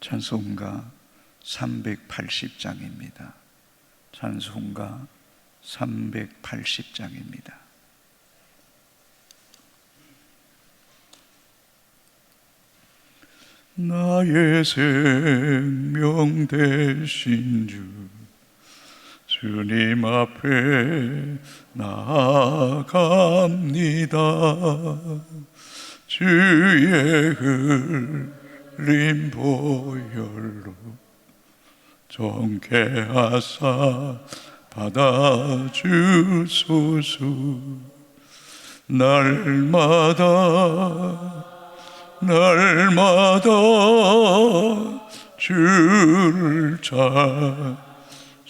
찬송가 380장입니다. 찬송가 380장입니다. 나의 생명 되신 주님 앞에 나아갑니다. 주의 흘린 보혈로 정케하사 받아주소서. 날마다 주를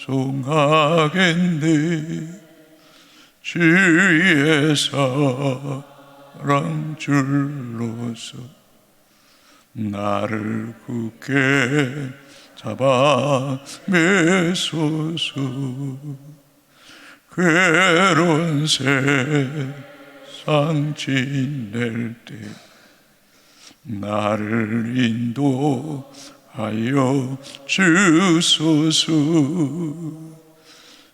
찬송하겠네. 주의 사랑 줄로서 나를 굳게 잡아 매소서. 괴로운 세상 지낼 때 나를 인도하여 주소서.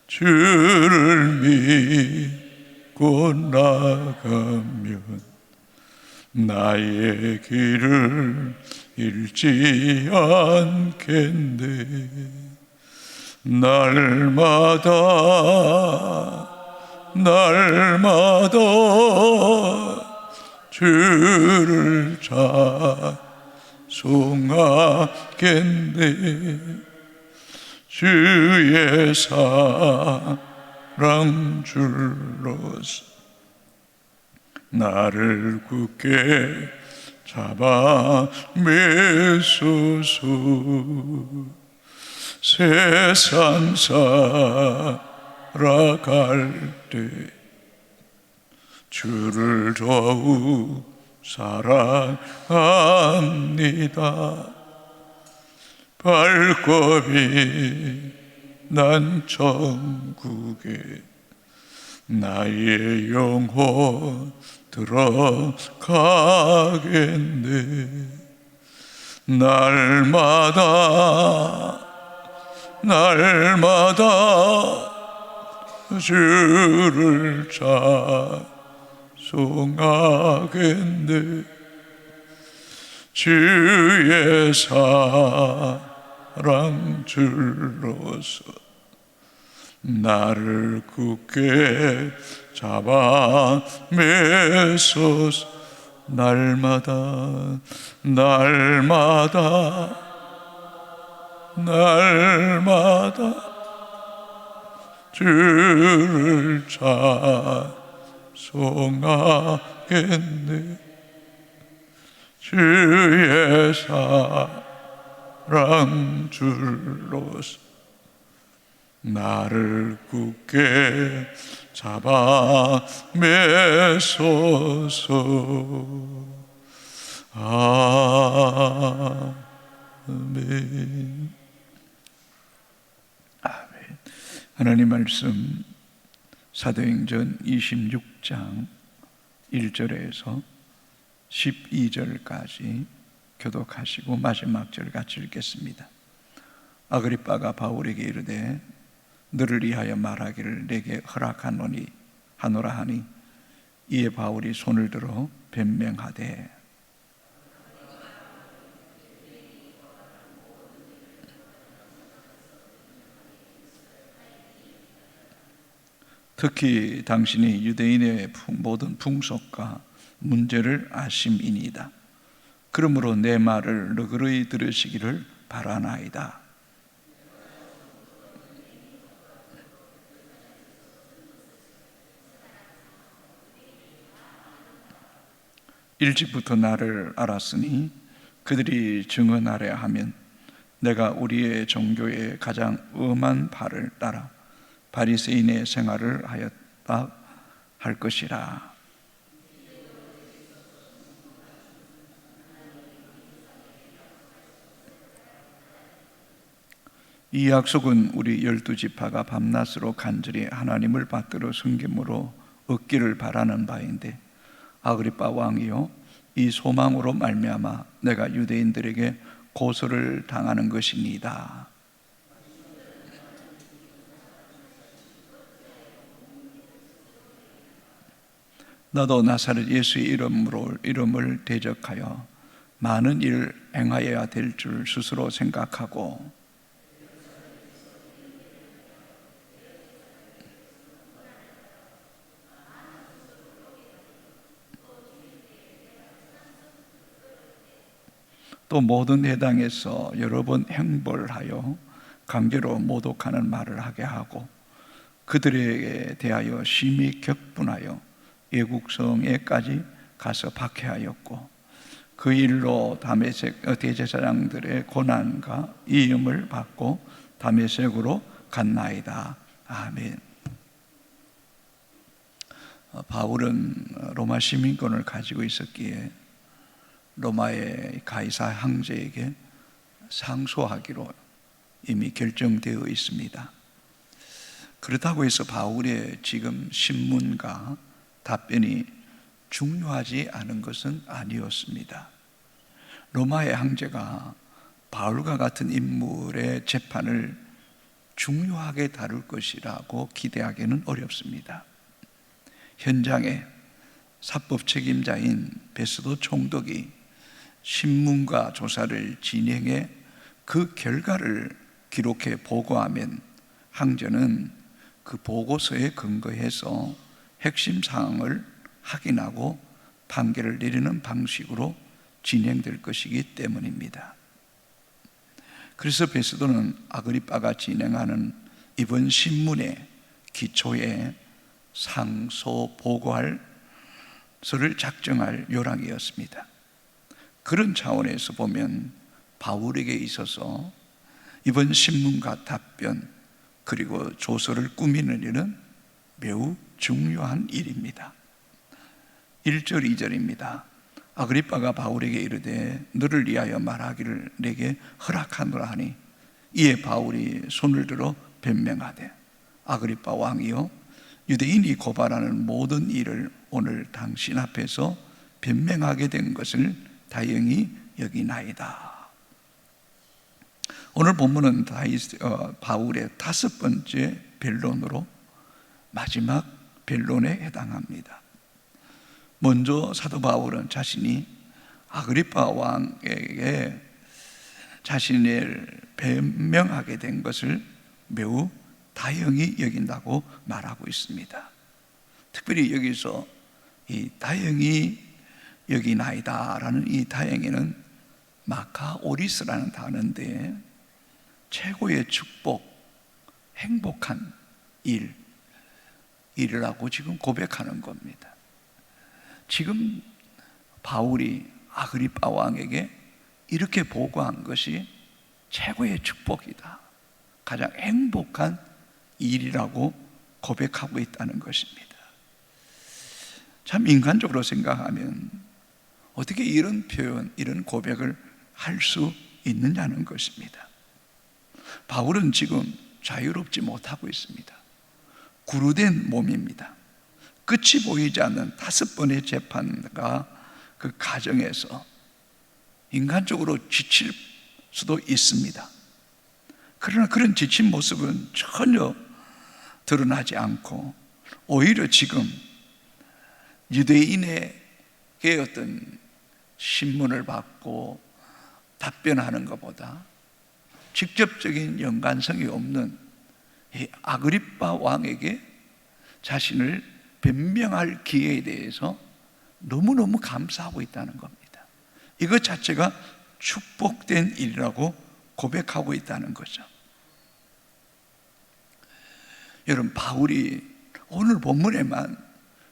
주를 믿고 나가면 나의 길을 잃지 않겠네. 날마다 주를 찬송하겠네. 주의 사랑 줄로서 나를 굳게 잡아 매소서. 세상 살아갈 때 주를 더욱 사랑합니다. 발걸음이 난 천국에 나의 영혼 들어가겠네. 날마다 주를 찬송하겠네. 주의 사랑 줄로서 나를 굳게 잡아 매소서. 날마다 주를 찬송하겠네. 주의 사랑 줄로서 나를 굳게 잡아 매소서. 아멘. 하나님 말씀 사도행전 26장 1절에서 12절까지 교독하시고 마지막 절 같이 읽겠습니다. 아그리빠가 바울에게 이르되 너를 위하여 말하기를 내게 하노라 하니 이에 바울이 손을 들어 변명하되 특히 당신이 유대인의 모든 풍속과 문제를 아심이니이다. 그러므로 내 말을 너그러이 들으시기를 바라나이다. 일찍부터 나를 알았으니 그들이 증언하려 하면 내가 우리의 종교의 가장 엄한 바를 따라 바리새인의 생활을 하였다 할 것이라. 이 약속은 우리 12지파가 밤낮으로 간절히 하나님을 받들어 섬김으로 얻기를 바라는 바인데 아그리빠 왕이요 이 소망으로 말미암아 내가 유대인들에게 고소를 당하는 것입니다. 나도 나사렛 예수의 이름을 대적하여 많은 일을 행하여야 될 줄 스스로 생각하고 또 모든 회당에서 여러 번 행벌하여 강제로 모독하는 말을 하게 하고 그들에게 대하여 심히 격분하여 예국성에까지 가서 박해하였고 그 일로 다메섹 대제사장들의 고난과 이임을 받고 다메섹으로 갔나이다. 아멘. 바울은 로마 시민권을 가지고 있었기에 로마의 가이사 황제에게 상소하기로 이미 결정되어 있습니다. 그렇다고 해서 바울의 지금 신문과 답변이 중요하지 않은 것은 아니었습니다. 로마의 황제가 바울과 같은 인물의 재판을 중요하게 다룰 것이라고 기대하기는 어렵습니다. 현장에 사법 책임자인 베스도 총독이 신문과 조사를 진행해 그 결과를 기록해 보고하면 황제는 그 보고서에 근거해서 핵심 사항을 확인하고 판결을 내리는 방식으로 진행될 것이기 때문입니다. 그래서 베스도는 아그리빠가 진행하는 이번 신문의 기초에 상소 보고할 서를 작정할 요랑이었습니다. 그런 차원에서 보면 바울에게 있어서 이번 신문과 답변 그리고 조서를 꾸미는 일은 매우 중요한 일입니다. 1절 2절입니다. 아그리빠가 바울에게 이르되 너를 위하여 말하기를 내게 허락하노라 하니 이에 바울이 손을 들어 변명하되 아그리빠 왕이여 유대인이 고발하는 모든 일을 오늘 당신 앞에서 변명하게 된 것을 다행히 여기나이다. 오늘 본문은 바울의 5번째 변론으로 마지막 변론에 해당합니다. 먼저 사도 바울은 자신이 아그리빠 왕에게 자신을 변명하게 된 것을 매우 다행히 여긴다고 말하고 있습니다. 특별히 여기서 이 다행히 여기나이다라는 이 다행히는 마카오리스라는 단어인데 최고의 축복, 행복한 일이라고 지금 고백하는 겁니다. 지금 바울이 아그리빠 왕에게 이렇게 보고한 것이 최고의 축복이다, 가장 행복한 일이라고 고백하고 있다는 것입니다. 참 인간적으로 생각하면 어떻게 이런 표현, 이런 고백을 할 수 있느냐는 것입니다. 바울은 지금 자유롭지 못하고 있습니다. 구루된 몸입니다. 끝이 보이지 않는 5번의 재판과 그 과정에서 인간적으로 지칠 수도 있습니다. 그러나 그런 지친 모습은 전혀 드러나지 않고 오히려 지금 유대인에게 어떤 신문을 받고 답변하는 것보다 직접적인 연관성이 없는 이 아그리빠 왕에게 자신을 변명할 기회에 대해서 너무너무 감사하고 있다는 겁니다. 이것 자체가 축복된 일이라고 고백하고 있다는 거죠. 여러분, 바울이 오늘 본문에만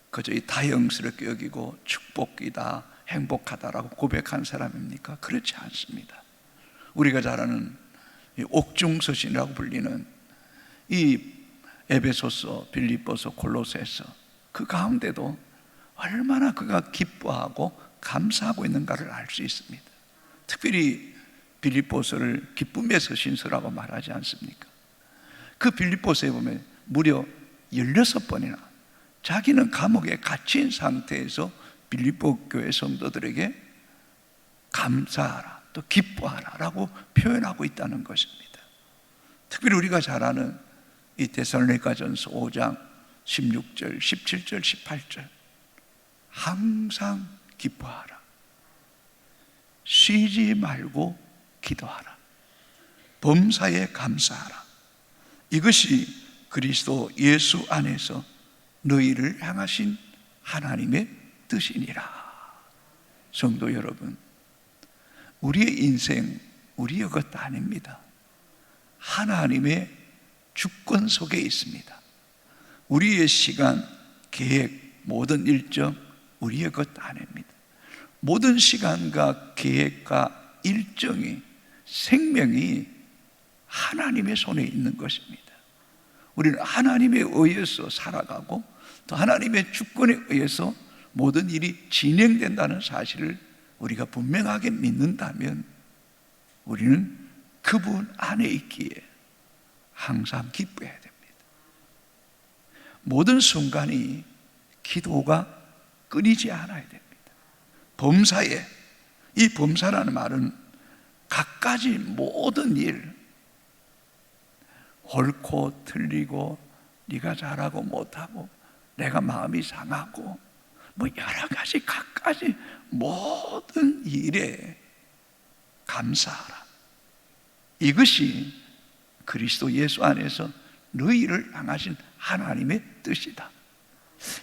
그저 다행스럽게 여기고 축복이다, 행복하다라고 고백한 사람입니까? 그렇지 않습니다. 우리가 잘 아는 옥중서신이라고 불리는 이 에베소서, 빌립보서, 골로새서 그 가운데도 얼마나 그가 기뻐하고 감사하고 있는가를 알 수 있습니다. 특별히 빌립보서를 기쁨의 서신서라고 말하지 않습니까? 그 빌립보서에 보면 무려 16번이나 자기는 감옥에 갇힌 상태에서 빌립보 교회 성도들에게 감사하라, 또 기뻐하라라고 표현하고 있다는 것입니다. 특별히 우리가 잘 아는 이 데살로니가전서 5장 16절, 17절, 18절 항상 기뻐하라, 쉬지 말고 기도하라, 범사에 감사하라. 이것이 그리스도 예수 안에서 너희를 향하신 하나님의 뜻이니라. 성도 여러분, 우리의 인생 우리의 것 아닙니다. 하나님의 주권 속에 있습니다. 우리의 시간, 계획, 모든 일정 우리의 것 아닙니다. 모든 시간과 계획과 일정이, 생명이 하나님의 손에 있는 것입니다. 우리는 하나님에 의해서 살아가고 또 하나님의 주권에 의해서 모든 일이 진행된다는 사실을 우리가 분명하게 믿는다면 우리는 그분 안에 있기에 항상 기뻐해야 됩니다. 모든 순간이 기도가 끊이지 않아야 됩니다. 범사에, 이 범사라는 말은 갖가지 모든 일, 옳고 틀리고 네가 잘하고 못하고 내가 마음이 상하고 뭐 여러 가지 갖가지 모든 일에 감사하라. 이것이 그리스도 예수 안에서 너희를 향하신 하나님의 뜻이다.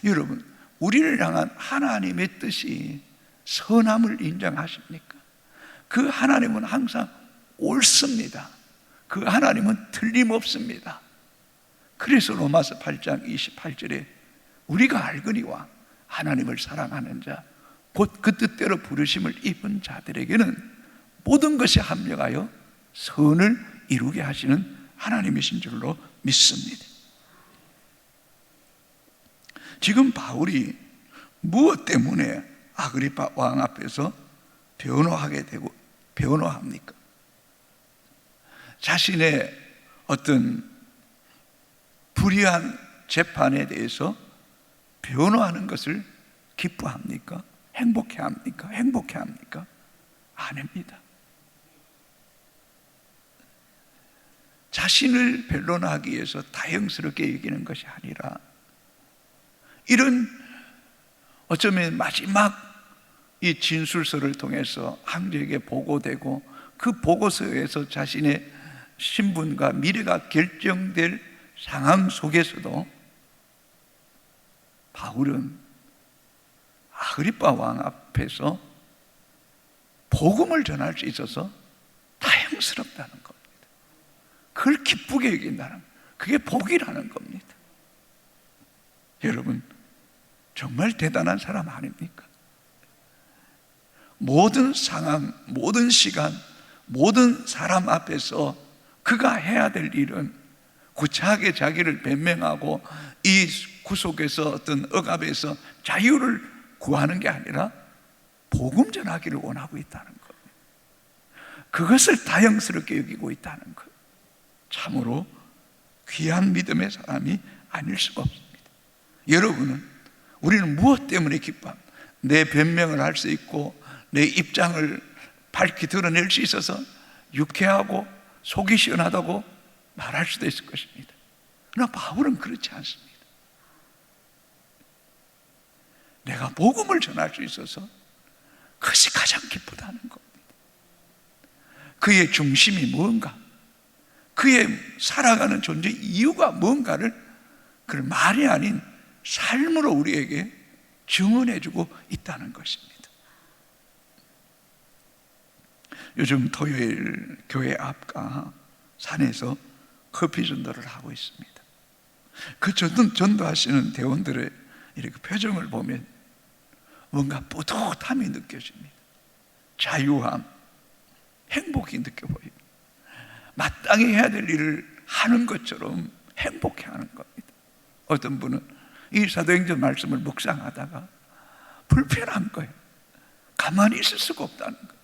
여러분, 우리를 향한 하나님의 뜻이 선함을 인정하십니까? 그 하나님은 항상 옳습니다. 그 하나님은 틀림없습니다. 그래서 로마서 8장 28절에 우리가 알거니와 하나님을 사랑하는 자 곧 그 뜻대로 부르심을 입은 자들에게는 모든 것이 합력하여 선을 이루게 하시는 하나님이신 줄로 믿습니다. 지금 바울이 무엇 때문에 아그리파 왕 앞에서 변호하게 되고 변호합니까? 자신의 어떤 불의한 재판에 대해서 변호하는 것을 기뻐합니까? 행복해합니까? 행복해합니까? 아닙니다. 자신을 변론하기 위해서 다행스럽게 여기는 것이 아니라 이런 어쩌면 마지막 이 진술서를 통해서 황제에게 보고되고 그 보고서에서 자신의 신분과 미래가 결정될 상황 속에서도 바울은 아그리파 왕 앞에서 복음을 전할 수 있어서 다행스럽다는 겁니다. 그걸 기쁘게 여긴다는, 그게 복이라는 겁니다. 여러분, 정말 대단한 사람 아닙니까? 모든 상황, 모든 시간, 모든 사람 앞에서 그가 해야 될 일은 구차하게 자기를 변명하고 이 구속에서 어떤 억압에서 자유를 구하는 게 아니라 복음 전하기를 원하고 있다는 겁니다. 그것을 다행스럽게 여기고 있다는 것, 참으로 귀한 믿음의 사람이 아닐 수가 없습니다. 여러분은, 우리는 무엇 때문에 기뻐합니까? 내 변명을 할 수 있고 내 입장을 밝히 드러낼 수 있어서 유쾌하고 속이 시원하다고 말할 수도 있을 것입니다. 그러나 바울은 그렇지 않습니다. 내가 복음을 전할 수 있어서 그것이 가장 기쁘다는 겁니다. 그의 중심이 뭔가, 그의 살아가는 존재 이유가 뭔가를 그 말이 아닌 삶으로 우리에게 증언해주고 있다는 것입니다. 요즘 토요일 교회 앞과 산에서 커피 전도를 하고 있습니다. 그 전도하시는 대원들의 이렇게 표정을 보면 뭔가 뿌듯함이 느껴집니다. 자유함, 행복이 느껴 보입니다. 마땅히 해야 될 일을 하는 것처럼 행복해하는 겁니다. 어떤 분은 이 사도행전 말씀을 묵상하다가 불편한 거예요. 가만히 있을 수가 없다는 거예요.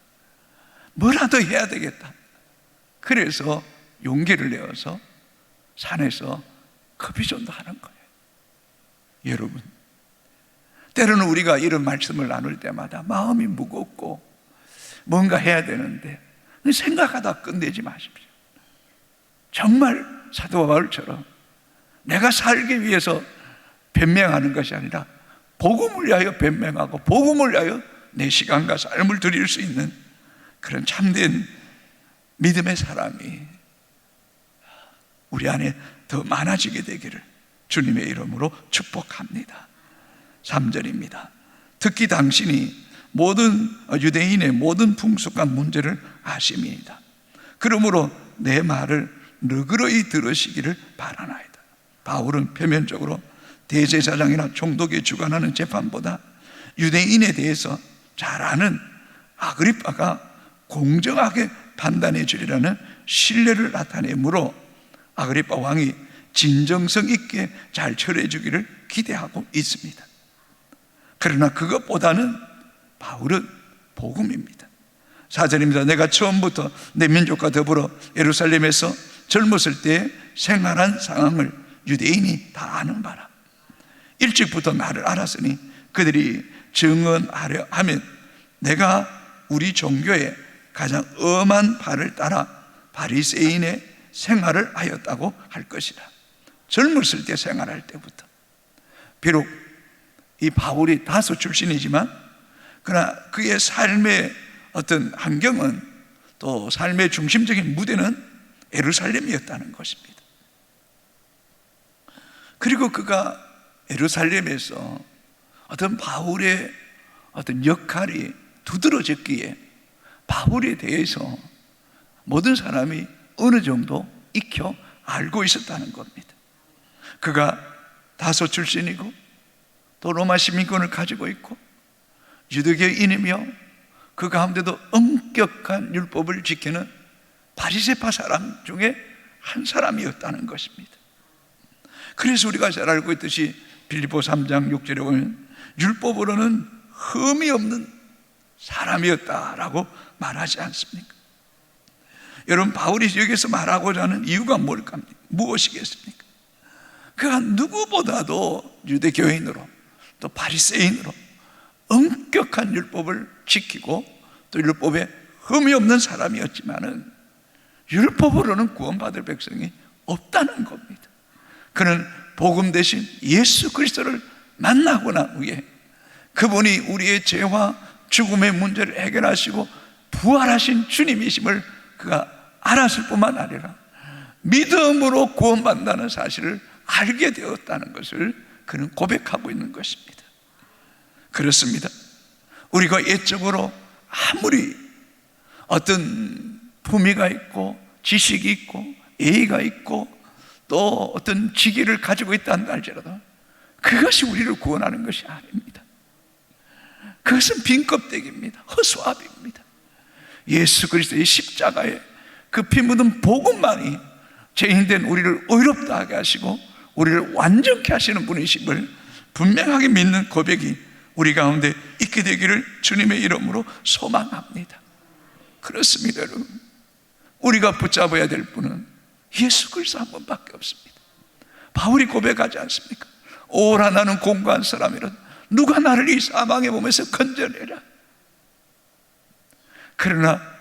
뭐라도 해야 되겠다. 그래서 용기를 내어서 산에서 커피존도 하는 거예요. 여러분, 때로는 우리가 이런 말씀을 나눌 때마다 마음이 무겁고 뭔가 해야 되는데 생각하다 끝내지 마십시오. 정말 사도 바울처럼 내가 살기 위해서 변명하는 것이 아니라 복음을 위하여 변명하고 복음을 위하여 내 시간과 삶을 드릴 수 있는 그런 참된 믿음의 사람이 우리 안에 더 많아지게 되기를 주님의 이름으로 축복합니다. 3절입니다. 특히 당신이 모든 유대인의 모든 풍습과 문제를 아심이니이다. 그러므로 내 말을 너그러이 들으시기를 바라나이다. 바울은 표면적으로 대제사장이나 총독이 주관하는 재판보다 유대인에 대해서 잘 아는 아그리빠가 공정하게 판단해 주리라는 신뢰를 나타내므로 아그리빠 왕이 진정성 있게 잘 처리해 주기를 기대하고 있습니다. 그러나 그것보다는 바울은 복음입니다. 4절입니다. 내가 처음부터 내 민족과 더불어 예루살렘에서 젊었을 때 생활한 상황을 유대인이 다 아는 바라. 일찍부터 나를 알았으니 그들이 증언하려 하면 내가 우리 종교의 가장 엄한 바를 따라 바리새인의 생활을 하였다고 할 것이라. 젊었을 때 생활할 때부터. 비록 이 바울이 다소 출신이지만 그러나 그의 삶의 어떤 환경은 또 삶의 중심적인 무대는 예루살렘이었다는 것입니다. 그리고 그가 예루살렘에서 어떤 바울의 어떤 역할이 두드러졌기에 바울에 대해서 모든 사람이 어느 정도 익혀 알고 있었다는 겁니다. 그가 다소 출신이고 또 로마 시민권을 가지고 있고 유대교인이며 그 가운데도 엄격한 율법을 지키는 바리새파 사람 중에 한 사람이었다는 것입니다. 그래서 우리가 잘 알고 있듯이 빌립보 3장 6절에 보면 율법으로는 흠이 없는 사람이었다라고 말하지 않습니까? 여러분, 바울이 여기서 말하고자 하는 이유가 뭘까? 무엇이겠습니까? 그가 누구보다도 유대교인으로 또 바리새인으로 엄격한 율법을 지키고 또 율법에 흠이 없는 사람이었지만은 율법으로는 구원받을 백성이 없다는 겁니다. 그는 복음 대신 예수 그리스도를 만나고 난 후에 그분이 우리의 죄와 죽음의 문제를 해결하시고 부활하신 주님이심을 그가 알았을 뿐만 아니라 믿음으로 구원받는다는 사실을 알게 되었다는 것을 그는 고백하고 있는 것입니다. 그렇습니다. 우리가 옛적으로 아무리 어떤 품위가 있고 지식이 있고 예의가 있고 또 어떤 직위를 가지고 있다는 할지라도 그것이 우리를 구원하는 것이 아닙니다. 그것은 빈 껍데기입니다. 허수아비입니다. 예수 그리스도의 십자가에 그 피 묻은 복음만이 죄인된 우리를 의롭다 하게 하시고 우리를 완전케 하시는 분이심을 분명하게 믿는 고백이 우리 가운데 있게 되기를 주님의 이름으로 소망합니다. 그렇습니다, 여러분. 우리가 붙잡아야 될 분은 예수 그리스도 한 분밖에 없습니다. 바울이 고백하지 않습니까? 오라 나는 공고한 사람이라 누가 나를 이 사망의 몸에서 건져내라. 그러나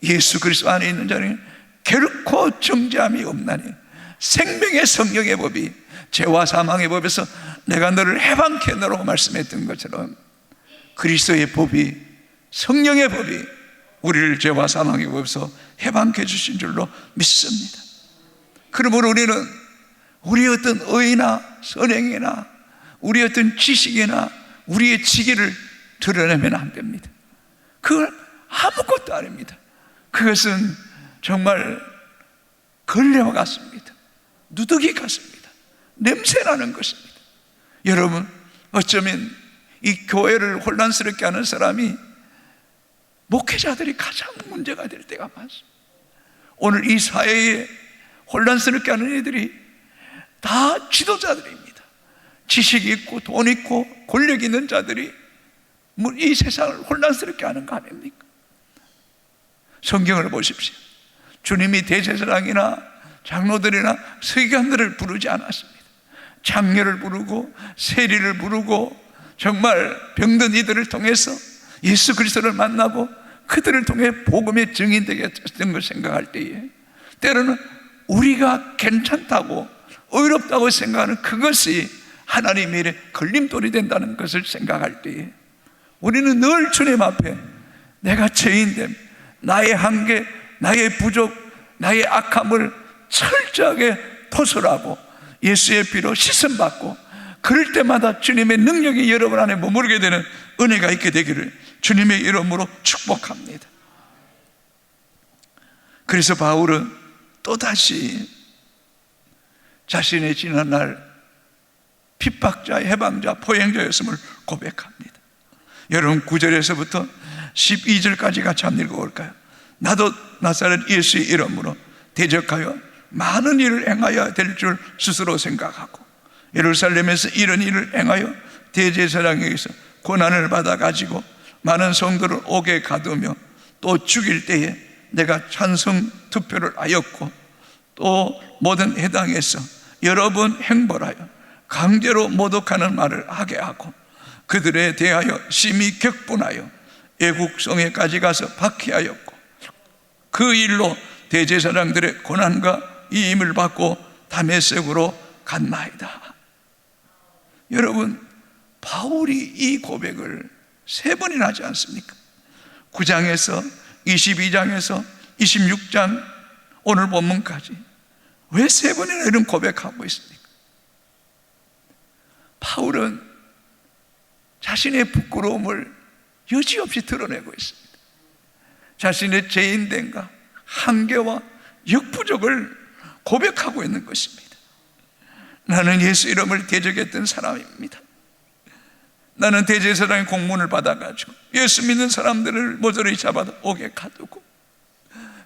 예수 그리스도 안에 있는 자는 결코 정죄함이 없나니 생명의 성령의 법이 죄와 사망의 법에서 내가 너를 해방케 하노라고 말씀했던 것처럼 그리스도의 법이, 성령의 법이 우리를 죄와 사망의 법에서 해방케 해주신 줄로 믿습니다. 그러므로 우리는 우리의 어떤 의나 선행이나 우리의 어떤 지식이나 우리의 직위를 드러내면 안 됩니다. 그건 아무것도 아닙니다. 그것은 정말 걸레와 같습니다. 누더기 같습니다. 냄새나는 것입니다. 여러분, 어쩌면 이 교회를 혼란스럽게 하는 사람이 목회자들이 가장 문제가 될 때가 많습니다. 오늘 이 사회에 혼란스럽게 하는 이들이 다 지도자들입니다. 지식이 있고 돈 있고 권력 있는 자들이 이 세상을 혼란스럽게 하는 거 아닙니까? 성경을 보십시오. 주님이 대제사장이나 장로들이나 서기관들을 부르지 않았습니다. 장녀를 부르고 세리를 부르고 정말 병든 이들을 통해서 예수 그리스도를 만나고 그들을 통해 복음의 증인되게 된 걸 생각할 때에, 때로는 우리가 괜찮다고 의롭다고 생각하는 그것이 하나님의 일에 걸림돌이 된다는 것을 생각할 때에, 우리는 늘 주님 앞에 내가 죄인됨, 나의 한계, 나의 부족, 나의 악함을 철저하게 토설하고 예수의 피로 씻음받고, 그럴 때마다 주님의 능력이 여러분 안에 머무르게 되는 은혜가 있게 되기를 주님의 이름으로 축복합니다. 그래서 바울은 또다시 자신의 지난날 핍박자, 해방자, 포행자였음을 고백합니다. 여러분 9절에서부터 12절까지 같이 한번 읽어볼까요? 나도 나사렛 예수의 이름으로 대적하여 많은 일을 행하여야 될 줄 스스로 생각하고, 예루살렘에서 이런 일을 행하여 대제사장에게서 고난을 받아가지고 많은 성도를 옥에 가두며 또 죽일 때에 내가 찬성 투표를 하였고, 또 모든 해당에서 여러 번 행벌하여 강제로 모독하는 말을 하게 하고, 그들에 대하여 심히 격분하여 애국성에까지 가서 박해하였고, 그 일로 대제사장들의 고난과 이임을 받고 다메섹으로 갔나이다. 여러분, 바울이 이 고백을 3번이나 하지 않습니까? 9장에서 22장에서 26장 오늘 본문까지 왜 3번이나 이런 고백하고 있습니까? 바울은 자신의 부끄러움을 여지없이 드러내고 있습니다. 자신의 죄인됨과 한계와 역부족을 고백하고 있는 것입니다. 나는 예수 이름을 대적했던 사람입니다. 나는 대제사장의 공문을 받아가지고 예수 믿는 사람들을 모조리 잡아다 옥에 가두고,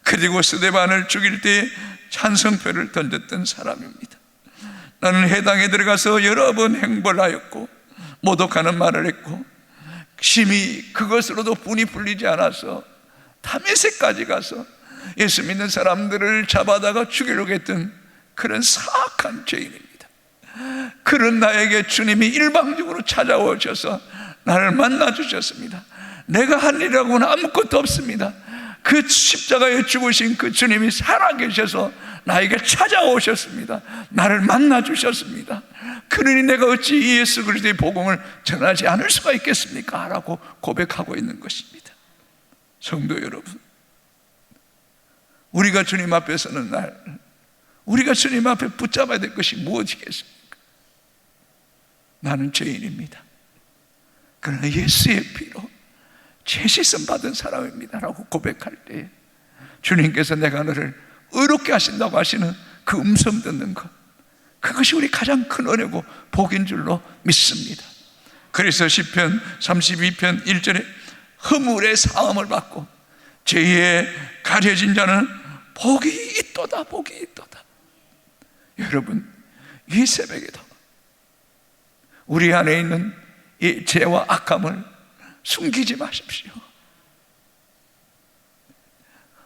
그리고 스데반을 죽일 때에 찬성표를 던졌던 사람입니다. 나는 해당에 들어가서 여러 번 행벌하였고 모독하는 말을 했고, 심히 그것으로도 분이 풀리지 않아서 다메섹까지 가서 예수 믿는 사람들을 잡아다가 죽이려고 했던 그런 사악한 죄인입니다. 그런 나에게 주님이 일방적으로 찾아오셔서 나를 만나주셨습니다. 내가 한 일이라고는 아무것도 없습니다. 그 십자가에 죽으신 그 주님이 살아계셔서 나에게 찾아오셨습니다. 나를 만나주셨습니다. 그러니 내가 어찌 예수 그리스도의 복음을 전하지 않을 수가 있겠습니까? 라고 고백하고 있는 것입니다. 성도 여러분, 우리가 주님 앞에 서는 날, 우리가 주님 앞에 붙잡아야 될 것이 무엇이겠습니까? 나는 죄인입니다. 그러나 예수의 피로 죄 씻음 받은 사람입니다 라고 고백할 때, 주님께서 내가 너를 의롭게 하신다고 하시는 그 음성 듣는 것, 그것이 우리 가장 큰 은혜고 복인 줄로 믿습니다. 그래서 시편 32편 1절에 허물의 사함을 받고 죄에 가려진 자는 복이 있도다, 복이 있도다. 여러분, 이 새벽에도 우리 안에 있는 이 죄와 악함을 숨기지 마십시오.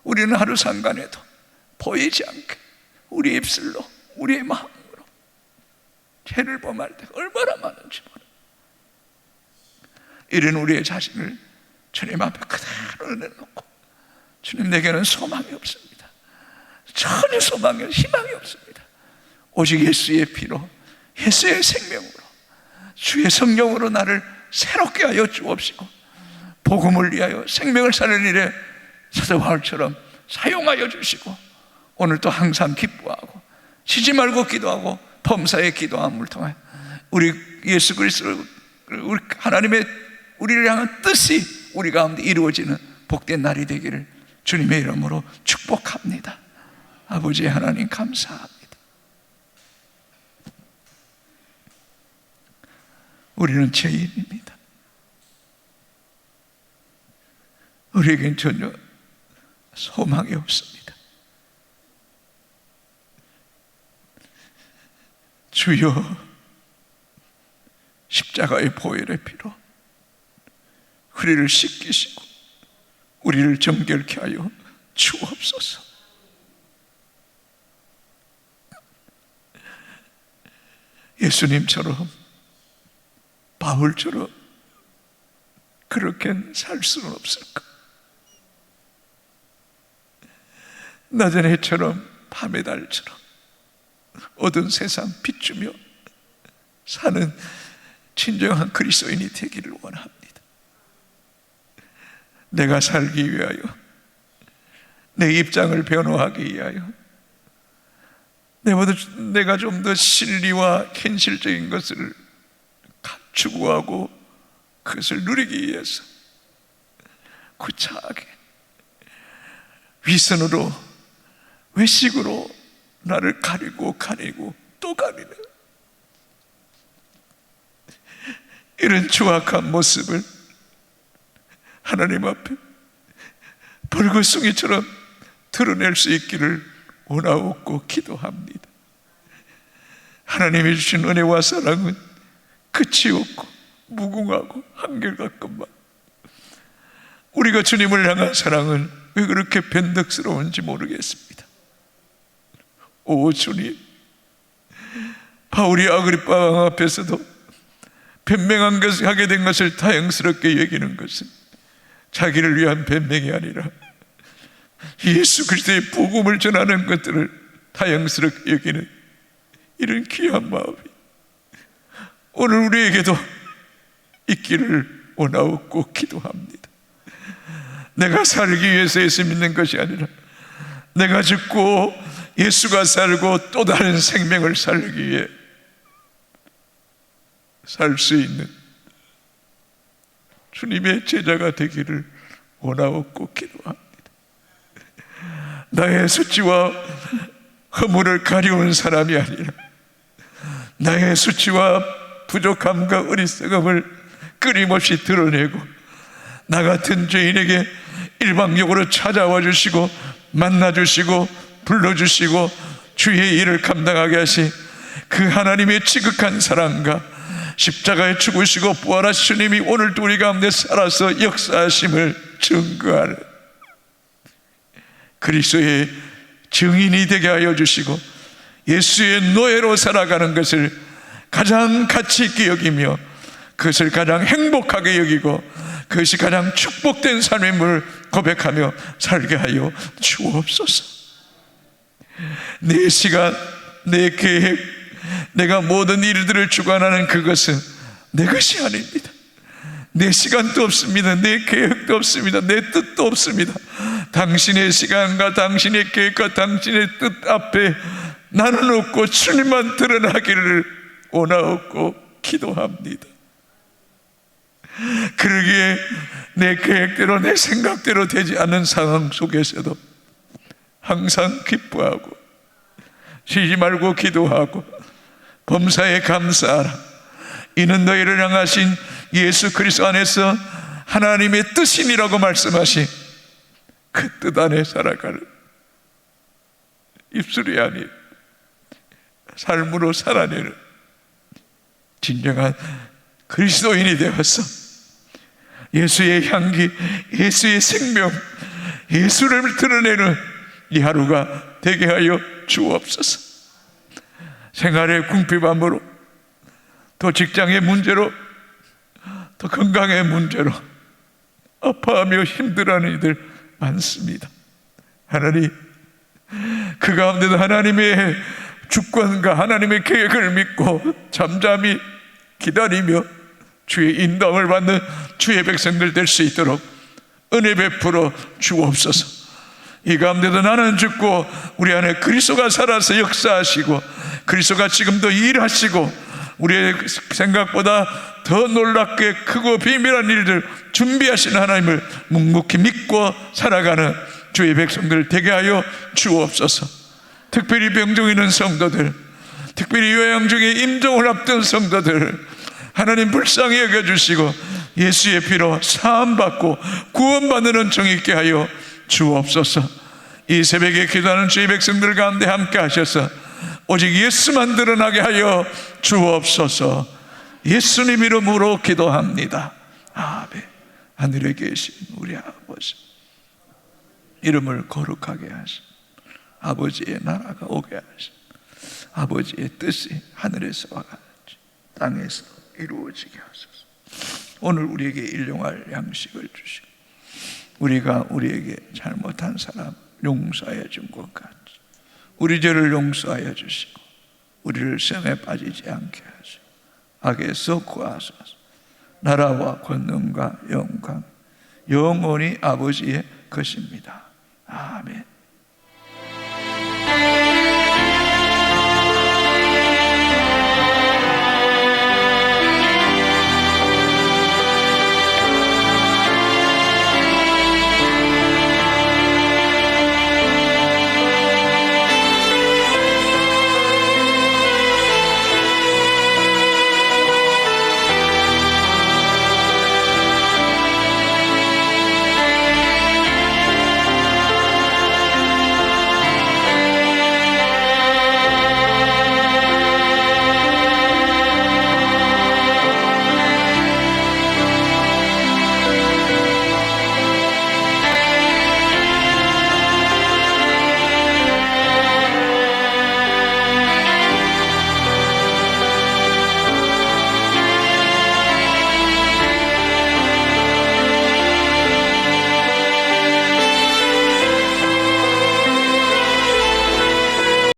우리는 하루 상간에도 보이지 않게 우리 입술로, 우리의 마음으로 죄를 범할 때 얼마나 많은지 몰라. 이런 우리의 자신을 주님 앞에 그대로 내놓고, 주님, 내게는 소망이 없습니다. 전혀 소망이, 희망이 없습니다. 오직 예수의 피로, 예수의 생명으로, 주의 성령으로 나를 새롭게 하여 주옵시고, 복음을 위하여 생명을 사는 일에 사도 바울처럼 사용하여 주시고, 오늘도 항상 기뻐하고 쉬지 말고 기도하고 범사에 기도함을 통해 우리 예수 그리스도, 우리 하나님의 우리를 향한 뜻이 우리 가운데 이루어지는 복된 날이 되기를 주님의 이름으로 축복합니다. 아버지 하나님, 감사합니다. 우리는 죄인입니다. 우리에겐 전혀 소망이 없습니다. 주여, 십자가의 보혈의 피로 우리를 씻기시고 우리를 정결케 하여 주옵소서. 예수님처럼, 바울처럼 그렇게 살 수는 없을까? 낮은 해처럼 밤의 달처럼 어두운 세상 비추며 사는 진정한 그리스도인이 되기를 원합니다. 내가 살기 위하여, 내 입장을 변호하기 위하여, 내가 좀 더 진리와 현실적인 것을 추구하고 그것을 누리기 위해서 구차하게 위선으로, 외식으로 나를 가리고 또 가리는 이런 추악한 모습을 하나님 앞에 벌거숭이처럼 드러낼 수 있기를 원하옵고 기도합니다. 하나님이 주신 은혜와 사랑은 끝이 없고 무궁하고 한결같건만 우리가 주님을 향한 사랑은 왜 그렇게 변덕스러운지 모르겠습니다. 오 주님, 바울이 아그리파 왕 앞에서도 변명한 것을 하게 된 것을 다행스럽게 여기는 것은 자기를 위한 변명이 아니라 예수 그리스도의 복음을 전하는 것들을 다행스럽게 여기는 이런 귀한 마음이 오늘 우리에게도 있기를 원하옵고 기도합니다. 내가 살기 위해서 예수 믿는 것이 아니라 내가 죽고 예수가 살고 또 다른 생명을 살기 위해 살 수 있는 주님의 제자가 되기를 원하옵고 기도합니다. 나의 수치와 허물을 가리우는 사람이 아니라 나의 수치와 부족함과 어리석음을 끊임없이 드러내고 나 같은 죄인에게 일방적으로 찾아와 주시고 만나 주시고 불러주시고 주의 일을 감당하게 하신 그 하나님의 지극한 사랑과 십자가에 죽으시고 부활하신 주님이 오늘도 우리 가운데 살아서 역사하심을 증거하는 그리스도의 증인이 되게 하여 주시고 예수의 노예로 살아가는 것을 가장 가치 있게 여기며 그것을 가장 행복하게 여기고 그것이 가장 축복된 삶임을 고백하며 살게 하여 주옵소서. 내 시간, 내 계획, 내가 모든 일들을 주관하는 그것은 내 것이 아닙니다. 내 시간도 없습니다. 내 계획도 없습니다. 내 뜻도 없습니다. 당신의 시간과 당신의 계획과 당신의 뜻 앞에 나는 없고 주님만 드러나기를 원하옵고 기도합니다. 그러기에 내 계획대로 내 생각대로 되지 않는 상황 속에서도 항상 기뻐하고 쉬지 말고 기도하고 범사에 감사하라. 이는 너희를 향하신 예수 그리스도 안에서 하나님의 뜻이니라고 말씀하신 그 뜻 안에 살아가는 입술이 아닌 삶으로 살아내는 진정한 그리스도인이 되어서 예수의 향기, 예수의 생명, 예수를 드러내는 이 하루가 되게 하여 주옵소서. 생활의 궁핍함으로, 또 직장의 문제로, 또 건강의 문제로 아파하며 힘들어하는 이들 많습니다. 하나님, 그 가운데도 하나님의 주권과 하나님의 계획을 믿고 잠잠히 기다리며 주의 인도함을 받는 주의 백성들 될 수 있도록 은혜 베풀어 주옵소서. 이 가운데도 나는 죽고 우리 안에 그리스도가 살아서 역사하시고 그리스도가 지금도 일하시고 우리의 생각보다 더 놀랍게 크고 비밀한 일들 준비하신 하나님을 묵묵히 믿고 살아가는 주의 백성들 되게 하여 주옵소서. 특별히 병중 있는 성도들, 특별히 요양 중에 임종을 앞둔 성도들 하나님 불쌍히 여겨주시고 예수의 피로 사함받고 구원받는 은총 있게 하여 주옵소서. 이 새벽에 기도하는 주의 백성들 가운데 함께 하셔서 오직 예수만 드러나게 하여 주옵소서. 예수님 이름으로 기도합니다. 아멘. 하늘에 계신 우리 아버지, 이름을 거룩하게 하신 아버지의 나라가 오게 하신 아버지의 뜻이 하늘에서와 같이 땅에서 이루어지게 하소서. 오늘 우리에게 일용할 양식을 주시고 우리가 우리에게 잘못한 사람, 용서해 준 것 같이 우리 죄를 용서하여 주시고 우리를 시험에 빠지지 않게 하시고 악에서 구하소서. 나라와 권능과 영광 영원히 아버지의 것입니다. 아멘.